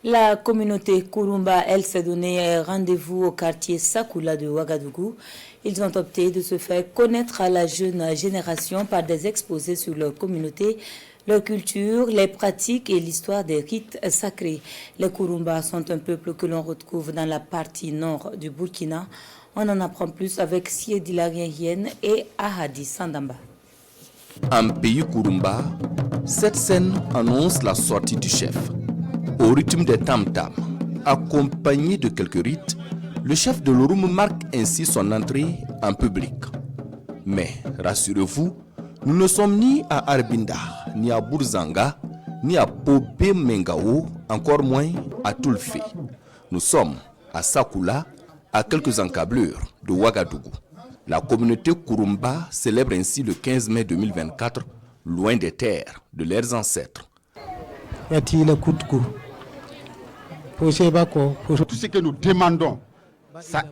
La communauté Kurumba, elle, s'est donné rendez-vous au quartier Sakula de Ouagadougou. Ils ont opté de se faire connaître à la jeune génération par des exposés sur leur communauté, leur culture, les pratiques et l'histoire des rites sacrés. Les Kurumba sont un peuple que l'on retrouve dans la partie nord du Burkina. On en apprend plus avec Siedi Larien et Ahadi Sandamba. En pays Kurumba, cette scène annonce la sortie du chef. Au rythme des tam-tams, accompagné de quelques rites, le chef de l'Orum marque ainsi son entrée en public. Mais rassurez-vous, nous ne sommes ni à Arbinda, ni à Burzanga, ni à Pobé Mengao, encore moins à Tulfé. Nous sommes à Sakula, à quelques encablures de Ouagadougou. La communauté Kurumba célèbre ainsi le 15 mai 2024, loin des terres de leurs ancêtres. Tout ce que nous demandons,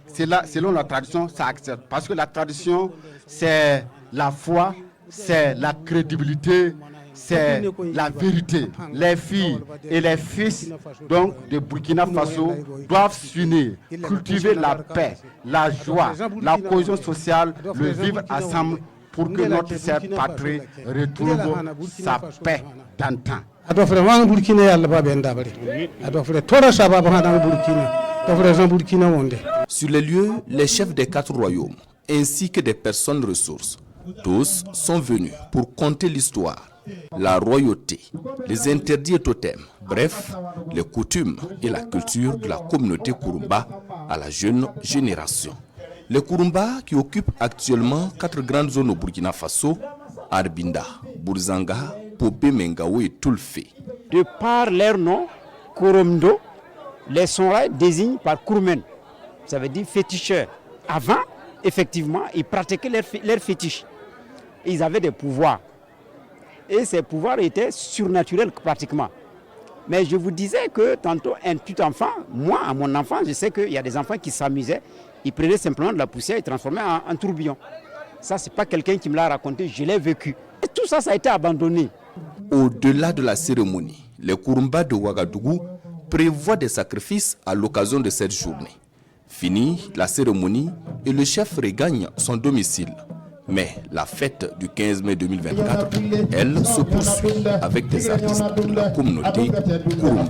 c'est là, selon la tradition, ça accepte. Parce que la tradition, c'est la foi, c'est la crédibilité, c'est la vérité. Les filles et les fils donc, de Burkina Faso doivent s'unir, cultiver la paix, la joie, la cohésion sociale, le vivre ensemble pour que notre chère patrie retrouve sa paix d'antan. Sur les lieux, les chefs des 4 royaumes, ainsi que des personnes ressources, tous sont venus pour conter l'histoire, la royauté, les interdits et totems, bref, les coutumes et la culture de la communauté Kurumba à la jeune génération. Les Kurumba qui occupent actuellement 4 grandes zones au Burkina Faso, Arbinda, Burzanga, Pobé Mengao et Tulfé. De par leur nom, Kurumdo, les Songhai désignent par Kurmen, ça veut dire féticheur. Avant, effectivement, ils pratiquaient leur fétiche. Ils avaient des pouvoirs. Et ces pouvoirs étaient surnaturels pratiquement. Mais je vous disais que tantôt, un petit enfant, moi, à mon enfant, je sais qu'il y a des enfants qui s'amusaient. Ils prenaient simplement de la poussière et transformaient en tourbillon. Ça, ce n'est pas quelqu'un qui me l'a raconté, je l'ai vécu. Et tout ça, ça a été abandonné. Au-delà de la cérémonie, les Kurumba de Ouagadougou prévoient des sacrifices à l'occasion de cette journée. Fini la cérémonie et le chef regagne son domicile. Mais la fête du 15 mai 2024, elle se poursuit avec des artistes de la communauté Kurumba.